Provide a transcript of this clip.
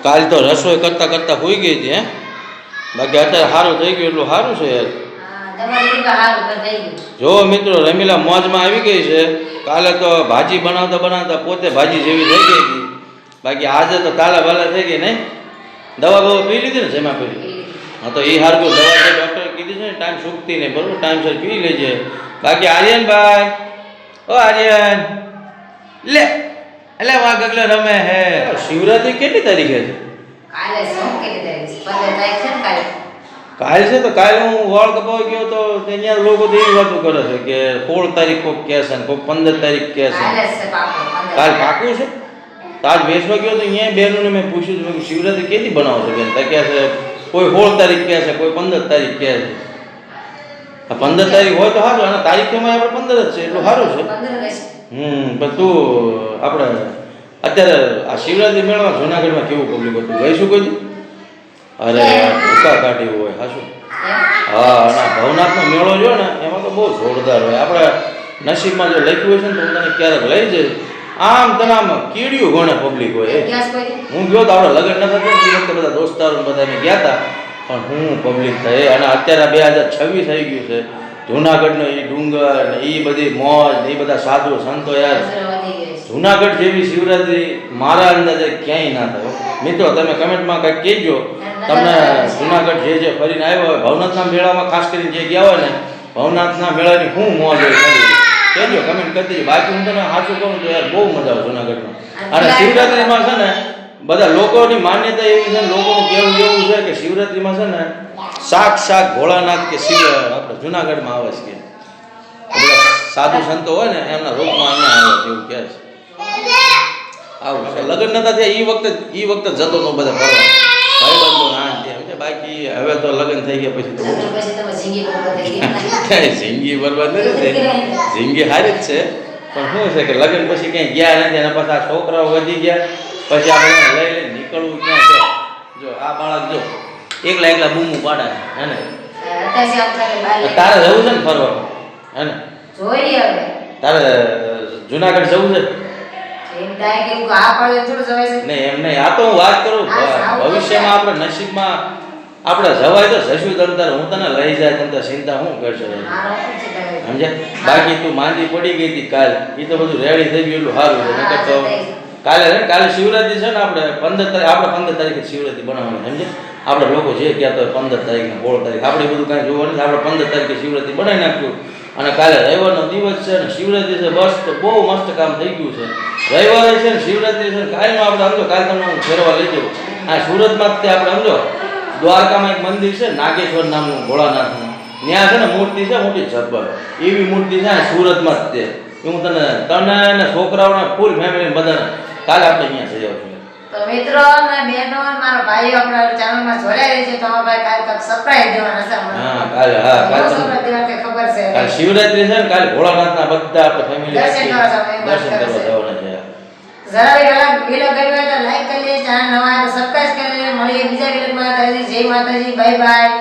કાલ તો રસોઈ કરતા કરતા હોઈ ગઈ હતી હે, બાકી અત્યારે સારું થઈ ગયું એટલું સારું છે યાર. જો મિત્રો રમીલા મોજમાં આવી ગઈ છે. કાલે તો ભાજી બનાવતા બનાવતા પોતે ભાજી જેવી થઈ ગઈ હતી, બાકી આજે તો તાલા બાલા થઈ ગઈ નહીં. દવા બવા પી લીધી ને જેમાં પી? હા તો એ સારું દવા જે ડૉક્ટરે કીધી છે ને ટાઈમ સૂકતી નહીં, બરાબર ટાઈમસર પી લેજે. બાકી આર્યનભાઈ, ઓ આર્યન લે એટલે વાહ ગગલો રમે હે. શિવરાત્રી કેટલી તારીખે છે? કાલે છે તો કાલે હું વાળ કપાવી ગયો તો ત્યાં લોકો તો એવી વાતો કરે છે કે 16 તારીખ કોઈક કહે છે ને કોઈક 15 તારીખ કહે છે. કાલ પાકું છે? તો આજ બેસવા ગયો તો અહીંયા બહેનોને મેં પૂછ્યું કે શિવરાત્રી કેટલી બનાવો છો બેન? તો કહે છે કોઈ 16 તારીખ કહે છે, કોઈ 15 તારીખ કહે છે. 15 તારીખ હોય તો સારું, અને તારીખમાં આપણે 15 જ છે એટલું સારું છે. પણ તું આપણે અત્યારે આ શિવરાત્રી મેળામાં જુનાગઢમાં કેવું પબ્લિક હતું, ગઈશું કોઈ? અરે ભૂકા કાઢી હોય હાશું. હા, અને ભવનાથનો મેળો જો ને એમાં તો બહુ જોરદાર હોય. આપણે નસીબમાં જો લખ્યું હોય છે ને તો હું તને ક્યારેક લઈ જઈશ. આમ તને આમ કીડિયું ઘણે પબ્લિક હોય. હું ગયો તો આપણે લગ્ન નતા થયા એ વખતે બધા દોસ્તારો બધા અમે ગયા હતા, પણ હું પબ્લિક થઈ. અને અત્યારે 2026 થઈ ગયું છે. જુનાગઢનો એ ડુંગર ને એ બધી મોજ ને એ બધા સાધુ સંતો યાર, જુનાગઢ જેવી શિવરાત્રી મારા અંદાજે ક્યાંય ના થાય. મિત્રો તમે કમેન્ટમાં કંઈક કહેજો તમને જુનાગઢ જે ફરીને આવ્યો હોય, ભવનાથના મેળામાં ખાસ કરીને જે ગયા હોય ને, ભવનાથના મેળાની હું મોજ હોય કહેજો, કમેન્ટ કરી દેજો. બાકી હું તને સાચું કહું તો યાર બહુ મજા આવે જુનાગઢમાં. અને શિવરાત્રીમાં છે ને બધા લોકોની માન્યતા એવી છે, લોકોનું કહેવું એવું છે કે શિવરાત્રીમાં છે ને સાક્ષાત ભોળાનાથ કે શિવ આપણે જુનાગઢમાં આવે છે કે સાધુ સંતો હોય ને એમના રૂપમાં અહીંયા આવે છે એવું કહે છે. આવું છે. લગ્ન નતા થયા એ વખતે જતો નો બધા ફરવા ભાઈબંધો ના તેમ છે. બાકી હવે તો લગ્ન થઈ ગયા પછી તો જિંદગી બરબાદ નથી થઈ. જિંદગી સારી જ છે, પણ શું છે કે લગ્ન પછી ક્યાંય ગયા નથી, અને પછી આ છોકરાઓ વધી ગયા પછી આપણે લઈ લઈને નીકળવું ક્યાં છે. જો આ બાળક જો એકલા બૂમું પાડે હે ને. તારે જવું છે ને ફરવા હે ને? તારે જુનાગઢ જવું છે? નહીં એમ નહીં, આ તો હું વાત કરું ભવિષ્યમાં આપણે નસીબમાં આપણે જવાય તો જશું તમ તારે, હું તને લઈ જાય તમ તારે ચિંતા શું કરશો સમજે. બાકી તું માંદી પડી ગઈ હતી કાલ, એ તો બધું રેડી થઈ ગયું એટલું સારું છે. નકર તો કાલે શિવરાત્રી છે ને, આપણે 15 તારીખે શિવરાત્રી બનાવવાની સમજે. આપણે લોકો જે કહેતા હોય 15 તારીખ ને 16 તારીખ આપણે બધું કાંઈ જોવાનું નથી. આપણે 15 તારીખે શિવરાત્રી બનાવી નાખ્યું, અને કાલે રવિવારનો દિવસ છે ને શિવરાત્રી છે. બસ તો બહુ મસ્ત કામ થઈ ગયું છે. રવિવારે છે ને શિવરાત્રી છે ને, કાલમાં આપણે સમજો કાલે તમને હું ફેરવા લઈ જાઉં. આ સુરતમાં જ તે આપણે સમજો દ્વારકામાં એક મંદિર છે નાગેશ્વર નામનું ભોળાનાથનું, ત્યાં છે ને મૂર્તિ છે મોટી જબ્બર એવી મૂર્તિ છે સુરતમાં જ તે. હું તને ને છોકરાઓને ફૂલ ફેમિલી બધાને કાલે આપણે અહીંયા જઈ આવશું. તો મિત્રો અને બહેનો મારા ભાઈઓ આપણા ચેનલમાં જોડાઈ રહી છે, તો અમારા ભાઈ કાલે તક સરપ્રાઈઝ દેવાના છે. કાલે સરપ્રાઈઝ દેવા કે ખબર છે કાલે શિવરાત્રી છે ને, કાલે ભોળાનાથના બધા આપણે ફેમિલી દર્શન કરવા જવાના છે. જરા વિડિયો ગમ્યો હોય તો લાઈક કરી લેજો, ચેનલ નવા હોય તો સબસ્ક્રાઇબ કરી લેજો. મળીએ બીજા વિડિયોમાં. જય માતાજી, બાય બાય.